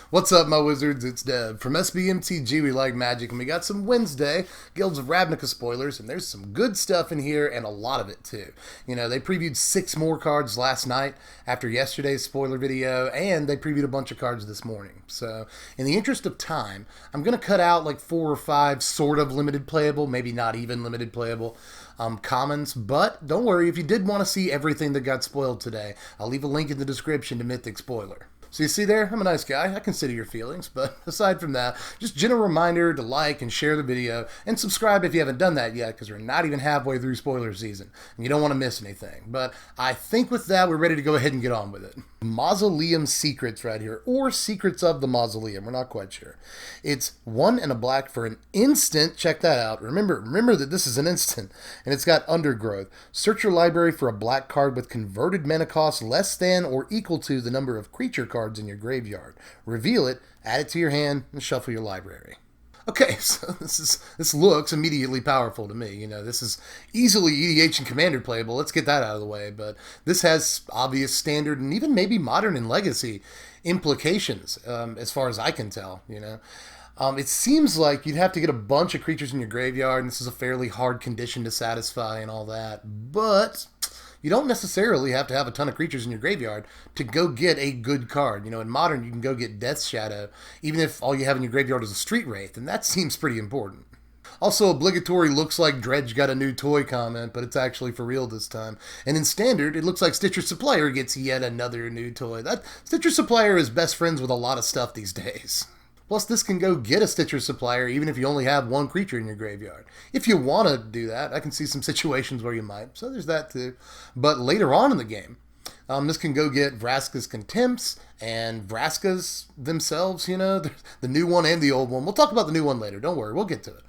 What's up, my wizards? It's Dev. From Mtg, we like magic, and we got some Wednesday Guilds of Ravnica spoilers, and there's some good stuff in here, and a lot of it, too. You know, they previewed 6 more cards last night after yesterday's spoiler video, and they previewed a bunch of cards this morning. So, in the interest of time, I'm going to cut out like 4 or 5 sort of limited playable, maybe not even limited playable, commons, but don't worry, if you did want to see everything that got spoiled today, I'll leave a link in the description to Mythic Spoiler. So you see there, I'm a nice guy, I consider your feelings, but aside from that, just general reminder to like and share the video, and subscribe if you haven't done that yet, because we're not even halfway through spoiler season, and you don't want to miss anything. But I think with that, we're ready to go ahead and get on with it. Mausoleum Secrets right here, or Secrets of the Mausoleum, we're not quite sure. It's 1 and a black for an instant, check that out. Remember that this is an instant, and it's got Undergrowth. Search your library for a black card with converted mana cost less than or equal to the number of creature cards in your graveyard. Reveal it, add it to your hand, and shuffle your library. Okay, so this looks immediately powerful to me. You know, this is easily EDH and Commander playable. Let's get that out of the way. But this has obvious standard and even maybe modern and legacy implications, as far as I can tell. You know, it seems like you'd have to get a bunch of creatures in your graveyard, and this is a fairly hard condition to satisfy and all that. But you don't necessarily have to have a ton of creatures in your graveyard to go get a good card. You know, in Modern, you can go get Death's Shadow, even if all you have in your graveyard is a Street Wraith, and that seems pretty important. Also, obligatory looks like Dredge got a new toy comment, but it's actually for real this time. And in Standard, it looks like Stitcher Supplier gets yet another new toy. That Stitcher Supplier is best friends with a lot of stuff these days. Plus, this can go get a Stitcher Supplier even if you only have 1 creature in your graveyard. If you want to do that, I can see some situations where you might, so there's that too. But later on in the game, this can go get Vraska's Contempts and Vraskas themselves, you know, the new one and the old one. We'll talk about the new one later, don't worry, we'll get to it.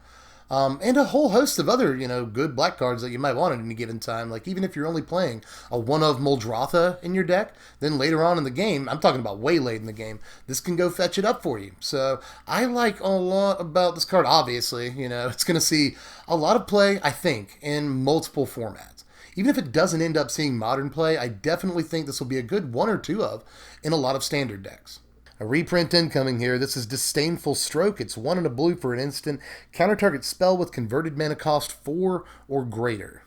And a whole host of other, you know, good black cards that you might want at any given time. Like, even if you're only playing a one of Muldrotha in your deck, then later on in the game, I'm talking about way late in the game, this can go fetch it up for you. So, I like a lot about this card, obviously. You know, it's going to see a lot of play, I think, in multiple formats. Even if it doesn't end up seeing Modern play, I definitely think this will be a good 1 or 2 of in a lot of Standard decks. A reprint incoming here. This is Disdainful Stroke. It's 1 and a blue for an instant. Counter target spell with converted mana cost 4 or greater.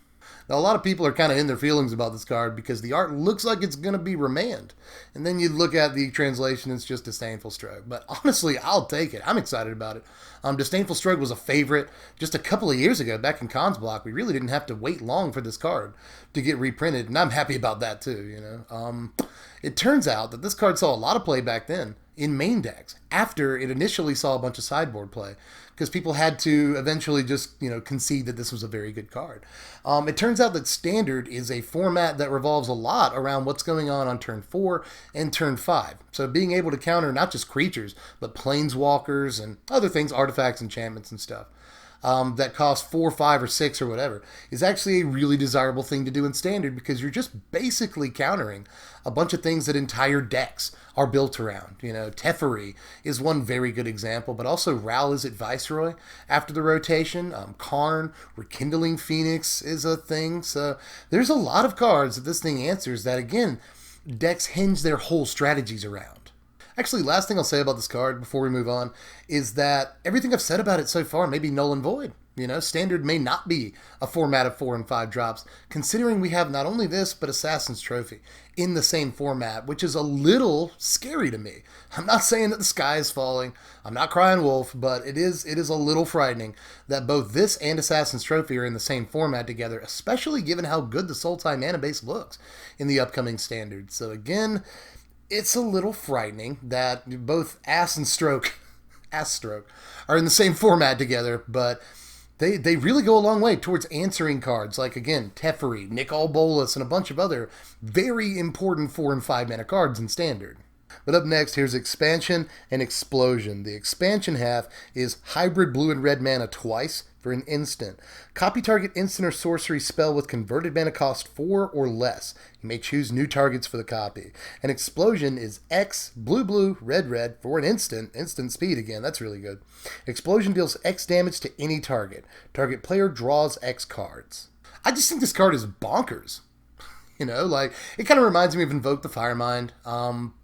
Now, a lot of people are kind of in their feelings about this card because the art looks like it's going to be Remand. And then you look at the translation, it's just Disdainful Stroke. But honestly, I'll take it. I'm excited about it. Disdainful Stroke was a favorite just a couple of years ago back in Cons Block. We really didn't have to wait long for this card to get reprinted, and I'm happy about that too, you know. It turns out that this card saw a lot of play back then in main decks after it initially saw a bunch of sideboard play because people had to eventually just, you know, concede that this was a very good card. It turns out that Standard is a format that revolves a lot around what's going on turn 4 and turn 5. So being able to counter not just creatures, but planeswalkers and other things, artifacts, enchantments, and stuff. That cost 4, 5, or 6 or whatever, is actually a really desirable thing to do in Standard because you're just basically countering a bunch of things that entire decks are built around. You know, Teferi is one very good example, but also Ral is at Viceroy after the rotation. Karn, Rekindling Phoenix is a thing. So there's a lot of cards that this thing answers that, again, decks hinge their whole strategies around. Actually, last thing I'll say about this card before we move on is that everything I've said about it so far may be null and void. You know, Standard may not be a format of 4 and 5 drops, considering we have not only this, but Assassin's Trophy in the same format, which is a little scary to me. I'm not saying that the sky is falling. I'm not crying wolf, but it is a little frightening that both this and Assassin's Trophy are in the same format together, especially given how good the Sultai mana base looks in the upcoming Standard. So again, it's a little frightening that both Ass Stroke are in the same format together, but they really go a long way towards answering cards like, again, Teferi, Nicol Bolas, and a bunch of other very important 4 and 5 mana cards in Standard. But up next, here's Expansion and Explosion. The expansion half is hybrid blue and red mana twice for an instant. Copy target instant or sorcery spell with converted mana cost 4 or less. You may choose new targets for the copy. And Explosion is X, blue, blue, red, red for an instant. Instant speed again, that's really good. Explosion deals X damage to any target. Target player draws X cards. I just think this card is bonkers. You know, like, it kind of reminds me of Invoke the Firemind.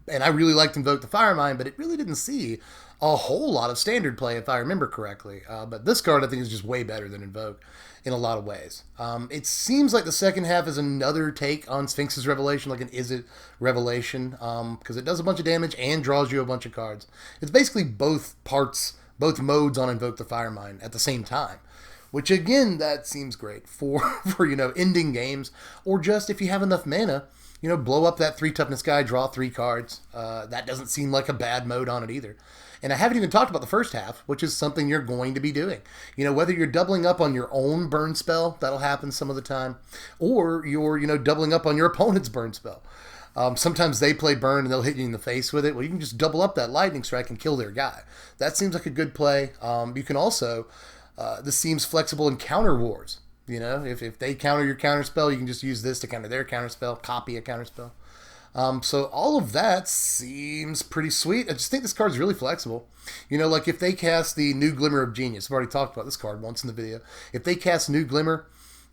And I really liked Invoke the Firemind, but it really didn't see a whole lot of standard play, if I remember correctly. But this card, I think, is just way better than Invoke in a lot of ways. It seems like the second half is another take on Sphinx's Revelation, like an Is It Revelation, because it does a bunch of damage and draws you a bunch of cards. It's basically both parts, both modes on Invoke the Firemind at the same time. Which, again, that seems great for ending games, or just if you have enough mana, blow up that 3 toughness guy, draw 3 cards. That doesn't seem like a bad mode on it either. And I haven't even talked about the first half, which is something you're going to be doing. Whether you're doubling up on your own burn spell, that'll happen some of the time, or you're, doubling up on your opponent's burn spell. Sometimes they play burn and they'll hit you in the face with it. Well, you can just double up that lightning strike and kill their guy. That seems like a good play. You can also... this seems flexible in counter wars. If they counter your counterspell, you can just use this to counter their counterspell, copy a counterspell. So all of that seems pretty sweet. I just think this card's really flexible. Like if they cast the New Glimmer of Genius, I've already talked about this card once in the video. If they cast New Glimmer,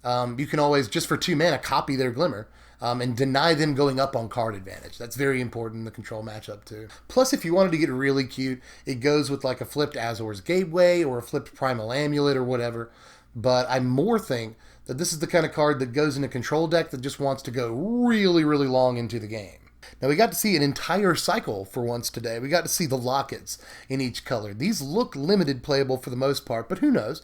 you can always, just for 2 mana, copy their Glimmer. And deny them going up on card advantage. That's very important in the control matchup too. Plus, if you wanted to get really cute, it goes with like a flipped Azor's Gateway or a flipped Primal Amulet or whatever. But I more think that this is the kind of card that goes in a control deck that just wants to go really, really long into the game. Now, we got to see an entire cycle for once today. We got to see the lockets in each color. These look limited playable for the most part, but who knows?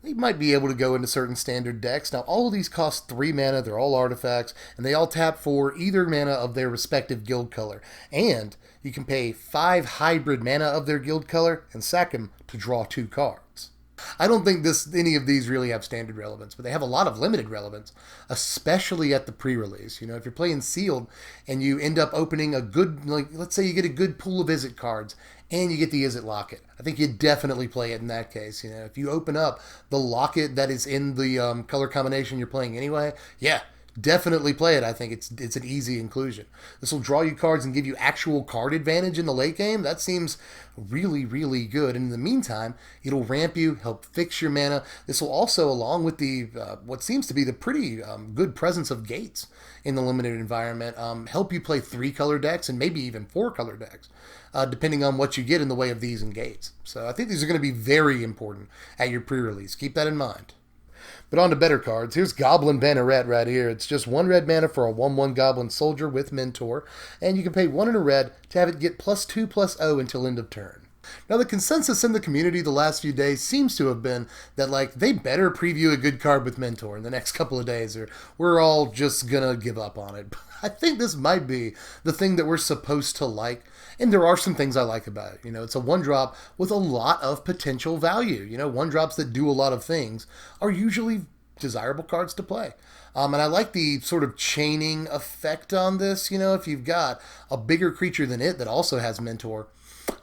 They might be able to go into certain standard decks. Now, all of these cost 3 mana. They're all artifacts, and they all tap for either mana of their respective guild color. And you can pay 5 hybrid mana of their guild color and sack them to draw 2 cards. I don't think any of these really have standard relevance, but they have a lot of limited relevance, especially at the pre-release. If you're playing sealed and you end up opening a good, let's say you get a good pool of Is It cards, and you get the Is It Locket. I think you definitely play it in that case. If you open up the Locket that is in the color combination you're playing anyway, yeah, definitely play it. I think it's an easy inclusion. This will draw you cards and give you actual card advantage in the late game. That seems really, really good. And in the meantime, it'll ramp you, help fix your mana. This will also, along with the what seems to be the pretty good presence of gates in the limited environment, help you play 3-color decks and maybe even 4-color decks, depending on what you get in the way of these and gates. So I think these are going to be very important at your pre-release. Keep that in mind. But on to better cards. Here's Goblin Banneret right here. It's just 1 red mana for a 1/1 Goblin Soldier with Mentor, and you can pay 1 and a red to have it get +2/+0 until end of turn. Now, the consensus in the community the last few days seems to have been that, they better preview a good card with Mentor in the next couple of days, or we're all just gonna give up on it. But I think this might be the thing that we're supposed to like, and there are some things I like about it. It's a 1-drop with a lot of potential value. 1-drops that do a lot of things are usually desirable cards to play. And I like the sort of chaining effect on this. If you've got a bigger creature than it that also has Mentor,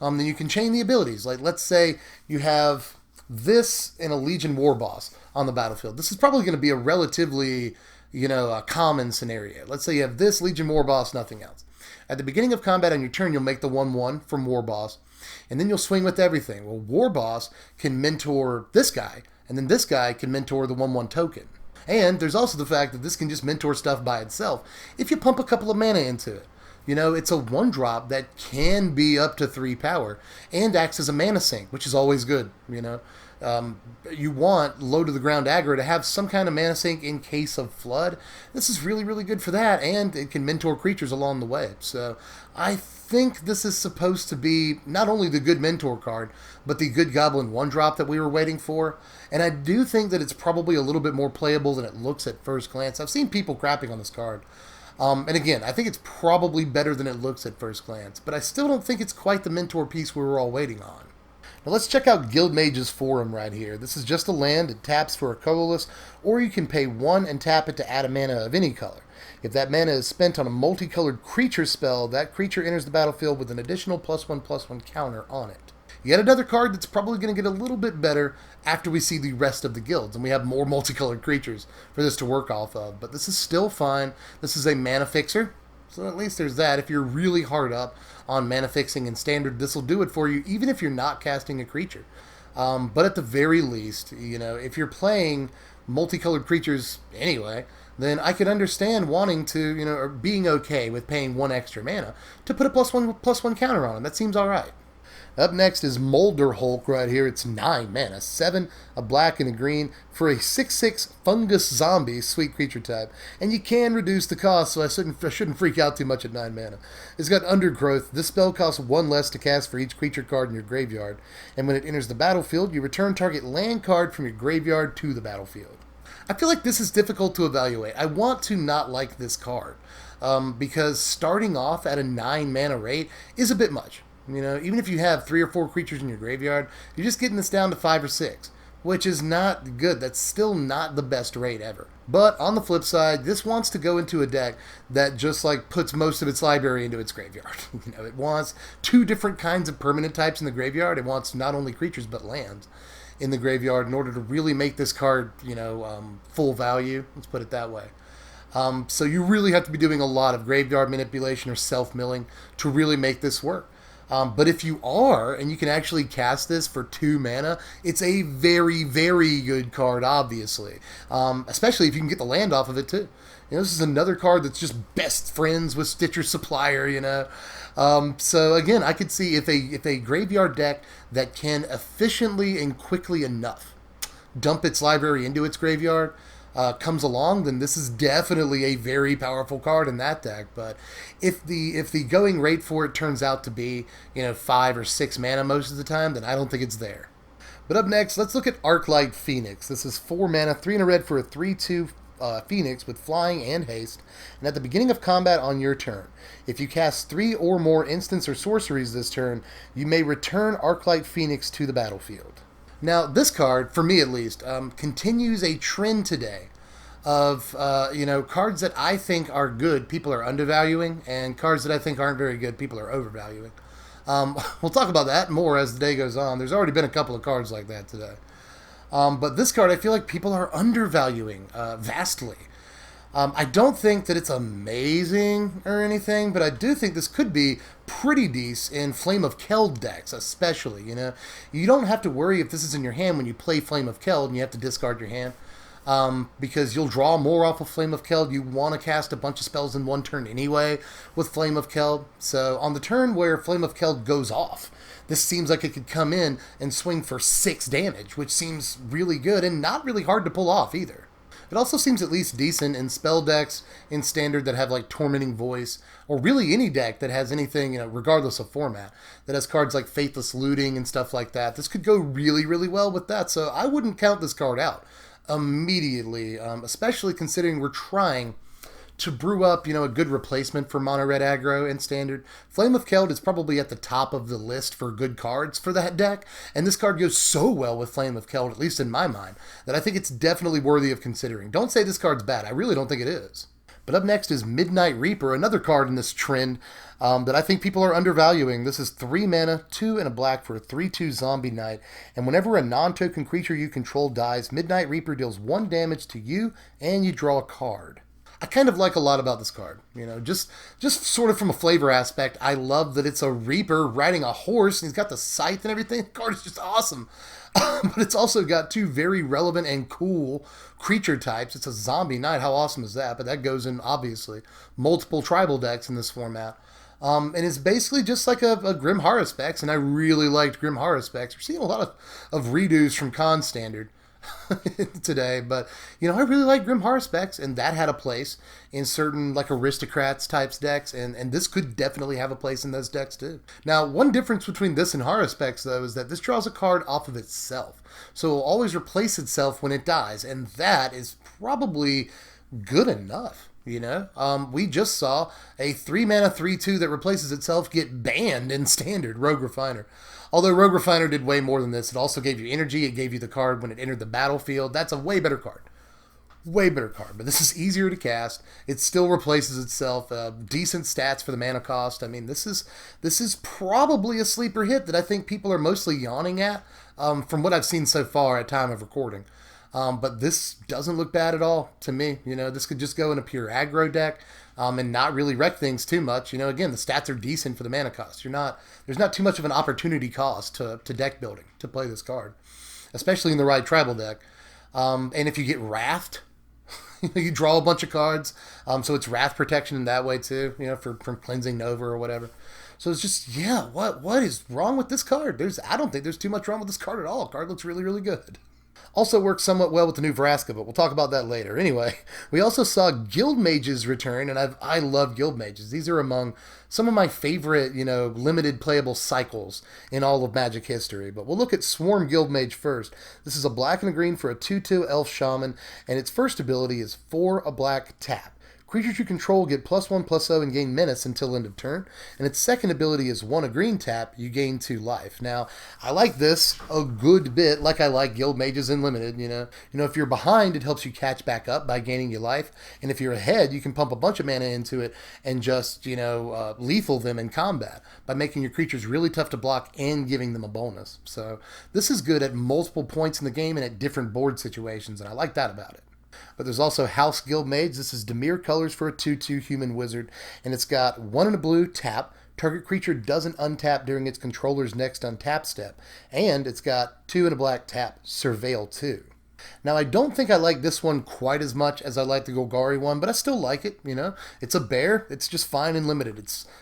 then you can chain the abilities. Like, let's say you have this in a Legion War Boss on the battlefield. This is probably going to be a relatively, a common scenario. Let's say you have this Legion War Boss, nothing else. At the beginning of combat on your turn, you'll make the 1/1 from War Boss, and then you'll swing with everything. Well, War Boss can mentor this guy, and then this guy can mentor the 1/1 token. And there's also the fact that this can just mentor stuff by itself if you pump a couple of mana into it. It's a 1-drop that can be up to 3 power and acts as a mana sink, which is always good. You want low-to-the-ground aggro to have some kind of mana sink in case of flood. This is really, really good for that, and it can mentor creatures along the way. So I think this is supposed to be not only the good mentor card, but the good Goblin 1-drop that we were waiting for. And I do think that it's probably a little bit more playable than it looks at first glance. I've seen people crapping on this card. And again, I think it's probably better than it looks at first glance, but I still don't think it's quite the mentor piece we were all waiting on. Now let's check out Guildmage's Forum right here. This is just a land. It taps for a colorless, or you can pay 1 and tap it to add a mana of any color. If that mana is spent on a multicolored creature spell, that creature enters the battlefield with an additional +1/+1 counter on it. Yet another card that's probably going to get a little bit better after we see the rest of the guilds, and we have more multicolored creatures for this to work off of. But this is still fine. This is a mana fixer, so at least there's that. If you're really hard up on mana fixing in standard, this will do it for you, even if you're not casting a creature. But at the very least, if you're playing multicolored creatures anyway, then I could understand wanting to, or being okay with paying 1 extra mana to put a +1/+1 counter on him. That seems alright. Up next is Molder Hulk right here. It's 9 mana, 7, a black and a green for a 6/6 fungus zombie, sweet creature type. And you can reduce the cost, so I shouldn't freak out too much at 9 mana. It's got Undergrowth. This spell costs 1 less to cast for each creature card in your graveyard. And when it enters the battlefield, you return target land card from your graveyard to the battlefield. I feel like this is difficult to evaluate. I want to not like this card, because starting off at a 9 mana rate is a bit much. Even if you have 3 or 4 creatures in your graveyard, you're just getting this down to 5 or 6, which is not good. That's still not the best rate ever. But on the flip side, this wants to go into a deck that just puts most of its library into its graveyard. It wants 2 different kinds of permanent types in the graveyard. It wants not only creatures but lands in the graveyard in order to really make this card, full value. Let's put it that way. So you really have to be doing a lot of graveyard manipulation or self-milling to really make this work. But if you are, and you can actually cast this for 2 mana, it's a very, very good card, obviously. Especially if you can get the land off of it, too. This is another card that's just best friends with Stitcher Supplier, So, again, I could see if a graveyard deck that can efficiently and quickly enough dump its library into its graveyard comes along, then this is definitely a very powerful card in that deck. But if the going rate for it turns out to be 5 or 6 mana most of the time, then I don't think it's there. But up next, let's look at Arclight Phoenix. This is 4 mana, 3 and a red for a 3/2 Phoenix with flying and haste. And at the beginning of combat on your turn, if you cast 3 or more instants or sorceries this turn, you may return Arclight Phoenix to the battlefield. Now, this card, for me at least, continues a trend today of, cards that I think are good, people are undervaluing, and cards that I think aren't very good, people are overvaluing. We'll talk about that more as the day goes on. There's already been a couple of cards like that today. But this card, I feel like people are undervaluing vastly. I don't think that it's amazing or anything, but I do think this could be pretty decent in Flame of Keld decks, especially. You don't have to worry if this is in your hand when you play Flame of Keld and you have to discard your hand, because you'll draw more off of Flame of Keld. You want to cast a bunch of spells in one turn anyway with Flame of Keld. So on the turn where Flame of Keld goes off, this seems like it could come in and swing for 6 damage, which seems really good and not really hard to pull off either. It also seems at least decent in spell decks in Standard that have Tormenting Voice, or really any deck that has anything, regardless of format, that has cards like Faithless Looting and stuff like that. This could go really, really well with that, so I wouldn't count this card out immediately, especially considering we're trying to brew up, a good replacement for mono red aggro in Standard. Flame of Keld is probably at the top of the list for good cards for that deck, and this card goes so well with Flame of Keld, at least in my mind, that I think it's definitely worthy of considering. Don't say this card's bad. I really don't think it is. But up next is Midnight Reaper, another card in this trend that I think people are undervaluing. This is 3 mana, 2 and a black for a 3/2 zombie knight, and whenever a non-token creature you control dies, Midnight Reaper deals 1 damage to you, and you draw a card. I kind of like a lot about this card, just sort of from a flavor aspect. I love that it's a Reaper riding a horse, and he's got the scythe and everything. The card is just awesome. But it's also got 2 very relevant and cool creature types. It's a zombie knight. How awesome is that? But that goes in, obviously, multiple tribal decks in this format. And it's basically just like a Grim Haruspex, and I really liked Grim Haruspex. We're seeing a lot of redos from Con Standard today, but I really like Grim Haruspex, and that had a place in certain aristocrats types decks, and this could definitely have a place in those decks too. Now, one difference between this and Haruspex though is that this draws a card off of itself, so it will always replace itself when it dies, and that is probably good enough. We just saw a 3 mana 3/2 that replaces itself get banned in Standard, Rogue Refiner. Although Rogue Refiner did way more than this. It also gave you energy. It gave you the card when it entered the battlefield. That's a way better card. Way better card. But this is easier to cast. It still replaces itself. Decent stats for the mana cost. I mean, this is probably a sleeper hit that I think people are mostly yawning at from what I've seen so far at time of recording. But this doesn't look bad at all to me. This could just go in a pure aggro deck and not really wreck things too much. Again, the stats are decent for the mana cost. There's not too much of an opportunity cost to deck building to play this card, especially in the right tribal deck. And if you get Raft, You draw a bunch of cards, so it's wrath protection in that way too, from cleansing Nova or whatever. So it's just, yeah, what is wrong with this card? I don't think there's too much wrong with this card at all. The card looks really, really good. Also works somewhat well with the new Vraska, but we'll talk about that later. Anyway, we also saw Guildmage's return, and I love Guildmages. These are among some of my favorite, limited playable cycles in all of Magic history. But we'll look at Swarm Guildmage first. This is a black and a green for a 2/2 Elf Shaman, and its first ability is 4 a black tap. Creatures you control get +1/+0 and gain menace until end of turn. And its second ability is 1 a green tap, you gain 2 life. Now, I like this a good bit, like I like Guildmages in Limited, if you're behind, it helps you catch back up by gaining your life. And if you're ahead, you can pump a bunch of mana into it and just, lethal them in combat by making your creatures really tough to block and giving them a bonus. So this is good at multiple points in the game and at different board situations, and I like that about it. But there's also House Guildmage. This is Dimir colors for a 2/2 human wizard, and it's got 1 and a blue tap. Target creature doesn't untap during its controller's next untap step, and it's got 2 and a black tap, Surveil 2. Now, I don't think I like this one quite as much as I like the Golgari one, but I still like it, It's a bear. It's just fine and limited.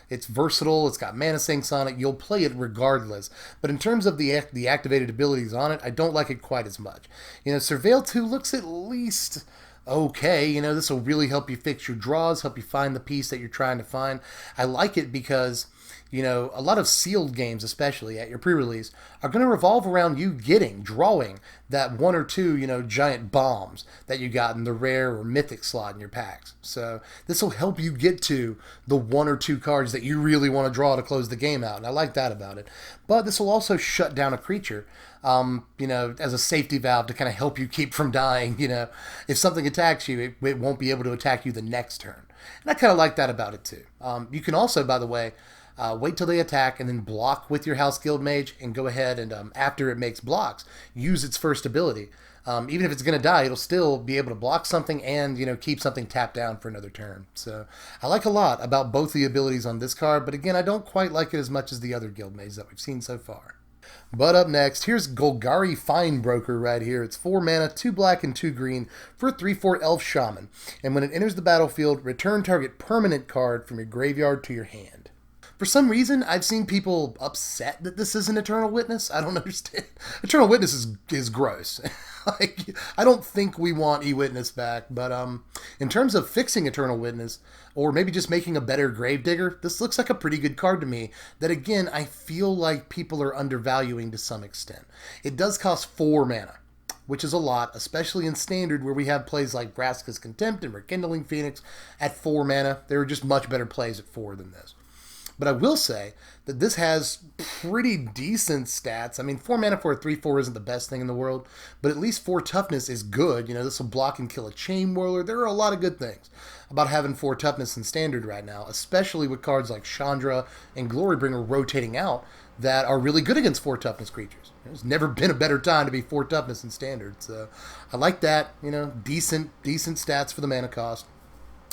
It's versatile. It's got mana sinks on it. You'll play it regardless. But in terms of the activated abilities on it, I don't like it quite as much. Surveil 2 looks at least okay. This will really help you fix your draws, help you find the piece that you're trying to find. I like it because a lot of sealed games, especially at your pre-release, are going to revolve around you drawing that 1 or 2, giant bombs that you got in the rare or mythic slot in your packs. So this will help you get to the 1 or 2 cards that you really want to draw to close the game out, and I like that about it. But this will also shut down a creature, as a safety valve to kind of help you keep from dying. If something attacks you, it won't be able to attack you the next turn. And I kind of like that about it too. You can also, by the way, wait till they attack and then block with your House Guildmage and go ahead and, after it makes blocks, use its first ability. Even if it's going to die, it'll still be able to block something and, keep something tapped down for another turn. So I like a lot about both the abilities on this card, but again, I don't quite like it as much as the other Guildmages that we've seen so far. But up next, here's Golgari Finebroker right here. It's 4 mana, 2 black, and 2 green for a 3/4 Elf Shaman. And when it enters the battlefield, return target permanent card from your graveyard to your hand. For some reason, I've seen people upset that this isn't Eternal Witness. I don't understand. Eternal Witness is gross. I don't think we want E-Witness back, but in terms of fixing Eternal Witness, or maybe just making a better Gravedigger, this looks like a pretty good card to me that, again, I feel like people are undervaluing to some extent. It does cost 4 mana, which is a lot, especially in Standard, where we have plays like Vraska's Contempt and Rekindling Phoenix at 4 mana. There are just much better plays at 4 than this. But I will say that this has pretty decent stats. I mean, 4 mana for a 3/4 isn't the best thing in the world, but at least 4 toughness is good. This will block and kill a Chain Whirler. There are a lot of good things about having 4 toughness in Standard right now, especially with cards like Chandra and Glorybringer rotating out that are really good against 4 toughness creatures. There's never been a better time to be 4 toughness in Standard. So I like that, decent stats for the mana cost.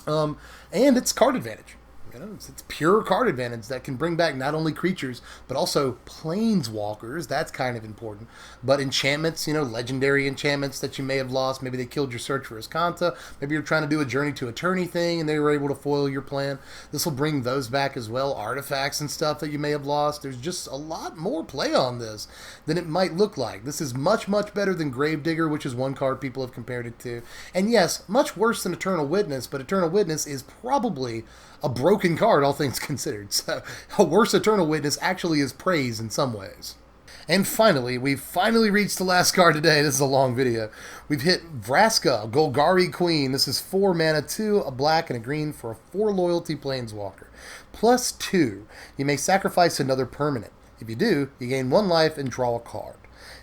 And it's card advantage. It's pure card advantage that can bring back not only creatures, but also planeswalkers. That's kind of important. But enchantments, legendary enchantments that you may have lost. Maybe they killed your Search for Iskanta. Maybe you're trying to do a Journey to Eternity thing and they were able to foil your plan. This will bring those back as well. Artifacts and stuff that you may have lost. There's just a lot more play on this than it might look like. This is much, much better than Gravedigger, which is one card people have compared it to. And yes, much worse than Eternal Witness, but Eternal Witness is probably a broken card, all things considered. So a worse Eternal Witness actually is praise in some ways. And finally, we've reached the last card today. This is a long video. We've hit Vraska, Golgari Queen. This is 4 mana, 2, a black, and a green for a 4 loyalty planeswalker. +2, you may sacrifice another permanent. If you do, you gain 1 life and draw a card.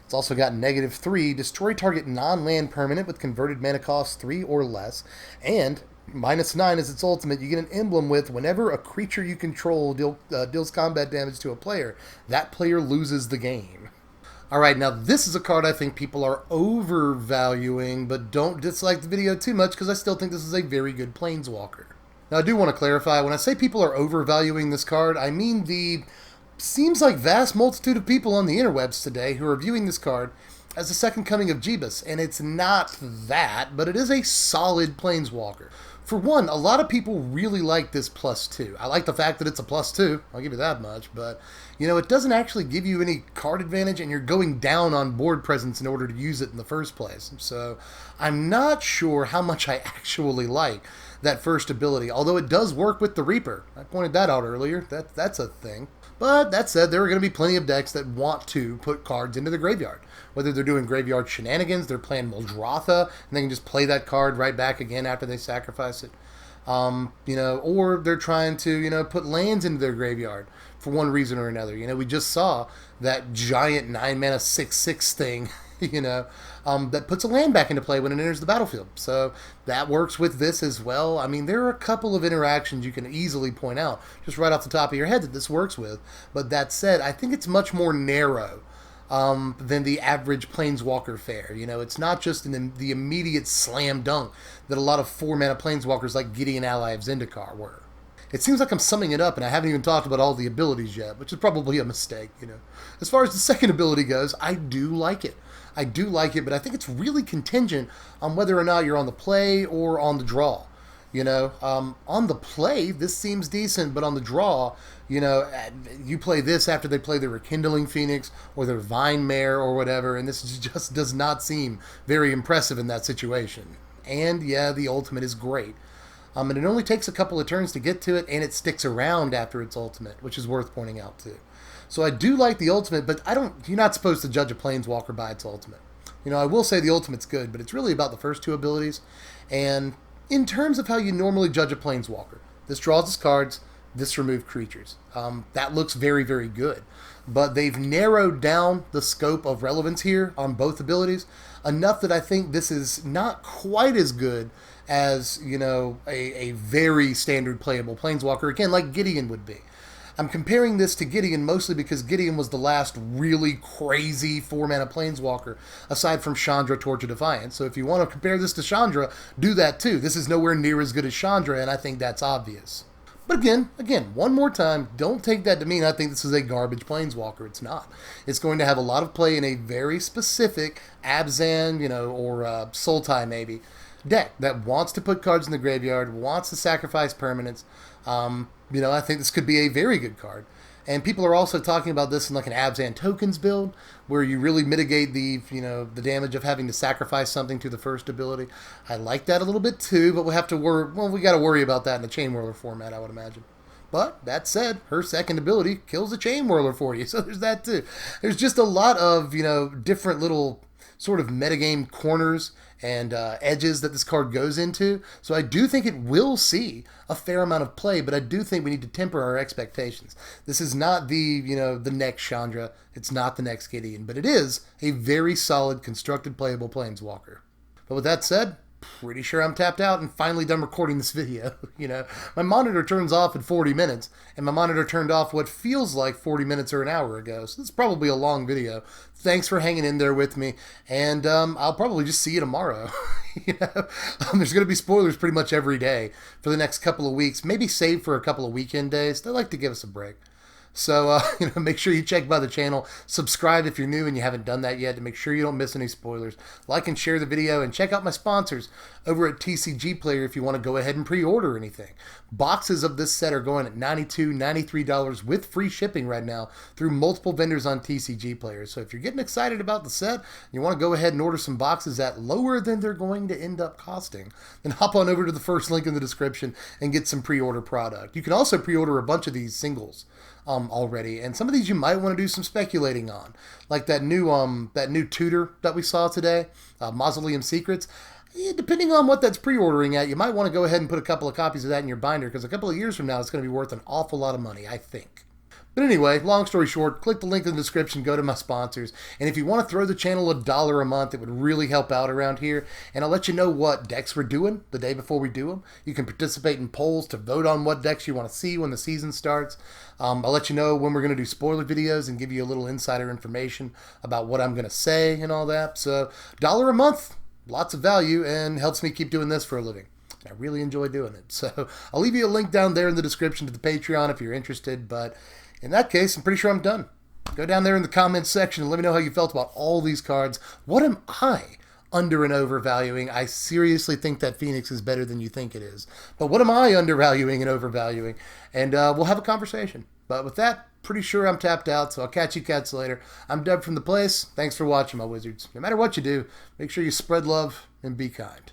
It's also got -3, destroy target non-land permanent with converted mana cost 3 or less, and -9 is its ultimate. You get an emblem with whenever a creature you control deals combat damage to a player, that player loses the game. Alright, now this is a card I think people are overvaluing, but don't dislike the video too much because I still think this is a very good planeswalker. Now I do want to clarify, when I say people are overvaluing this card, I mean the seems like vast multitude of people on the interwebs today who are viewing this card as the second coming of Jeebus, and it's not that, but it is a solid planeswalker. For one, a lot of people really like this +2. I like the fact that it's a +2, I'll give you that much, but, it doesn't actually give you any card advantage, and you're going down on board presence in order to use it in the first place. So, I'm not sure how much I actually like that first ability, although it does work with the Reaper. I pointed that out earlier, that's a thing. But that said, there are going to be plenty of decks that want to put cards into the graveyard. Whether they're doing graveyard shenanigans, they're playing Muldrotha, and they can just play that card right back again after they sacrifice it. Or they're trying to, put lands into their graveyard for one reason or another. We just saw that giant 9-mana 6/6 thing, that puts a land back into play when it enters the battlefield. So that works with this as well. I mean, there are a couple of interactions you can easily point out just right off the top of your head that this works with. But that said, I think it's much more narrow than the average planeswalker fare. It's not just the immediate slam dunk that a lot of 4-mana planeswalkers like Gideon Ally of Zendikar were. It seems like I'm summing it up, and I haven't even talked about all the abilities yet, which is probably a mistake, As far as the second ability goes, I do like it. But I think it's really contingent on whether or not you're on the play or on the draw. On the play, this seems decent, but on the draw, you play this after they play their Rekindling Phoenix or their Vine Mare or whatever, and this just does not seem very impressive in that situation. And yeah, the ultimate is great. And it only takes a couple of turns to get to it, and it sticks around after its ultimate, which is worth pointing out too. So I do like the ultimate, but you're not supposed to judge a planeswalker by its ultimate. I will say the ultimate's good, but it's really about the first two abilities. And in terms of how you normally judge a planeswalker, this draws its cards, this removes creatures. That looks very, very good. But they've narrowed down the scope of relevance here on both abilities enough that I think this is not quite as good as, a very standard playable planeswalker, again, like Gideon would be. I'm comparing this to Gideon mostly because Gideon was the last really crazy 4-mana planeswalker, aside from Chandra, Torch of Defiance. So if you want to compare this to Chandra, do that too. This is nowhere near as good as Chandra, and I think that's obvious. But again, one more time, don't take that to mean I think this is a garbage planeswalker. It's not. It's going to have a lot of play in a very specific Abzan, or Sultai maybe, deck that wants to put cards in the graveyard, wants to sacrifice permanents. I think this could be a very good card. And people are also talking about this in like an Abzan tokens build, where you really mitigate the damage of having to sacrifice something to the first ability. I like that a little bit too, but we got to worry about that in the Chain Whirler format, I would imagine. But that said, her second ability kills the Chain Whirler for you, so there's that too. There's just a lot of, different little sort of metagame corners and edges that this card goes into. So I do think it will see a fair amount of play, but I do think we need to temper our expectations. This is not the next Chandra. It's not the next Gideon, but it is a very solid, constructed, playable planeswalker. But with that said, pretty sure I'm tapped out and finally done recording this video. My monitor turns off in 40 minutes, and my monitor turned off what feels like 40 minutes or an hour ago, so this is probably a long video. Thanks for hanging in there with me, and I'll probably just see you tomorrow. There's going to be spoilers pretty much every day for the next couple of weeks, maybe save for a couple of weekend days. They like to give us a break. So, make sure you check by the channel. Subscribe if you're new and you haven't done that yet to make sure you don't miss any spoilers. Like and share the video, and check out my sponsors over at TCG Player if you want to go ahead and pre-order anything. Boxes of this set are going at $92, $93 with free shipping right now through multiple vendors on TCG Player. So if you're getting excited about the set, you want to go ahead and order some boxes at lower than they're going to end up costing, then hop on over to the first link in the description and get some pre-order product. You can also pre-order a bunch of these singles already, and some of these you might want to do some speculating on, like that new tutor that we saw today, Mausoleum Secrets. Depending on what that's pre-ordering at, you might want to go ahead and put a couple of copies of that in your binder, because a couple of years from now it's going to be worth an awful lot of money, I think. But anyway, long story short, click the link in the description, go to my sponsors, and if you want to throw the channel $1 a month, it would really help out around here, and I'll let you know what decks we're doing the day before we do them. You can participate in polls to vote on what decks you want to see when the season starts. I'll let you know when we're going to do spoiler videos and give you a little insider information about what I'm going to say and all that. So, $1 a month, lots of value, and helps me keep doing this for a living. I really enjoy doing it. So, I'll leave you a link down there in the description to the Patreon if you're interested, but in that case, I'm pretty sure I'm done. Go down there in the comments section and let me know how you felt about all these cards. What am I under and overvaluing? I seriously think that Phoenix is better than you think it is. But what am I undervaluing and overvaluing? And we'll have a conversation. But with that, pretty sure I'm tapped out, so I'll catch you cats later. I'm Dub from The Place. Thanks for watching, my wizards. No matter what you do, make sure you spread love and be kind.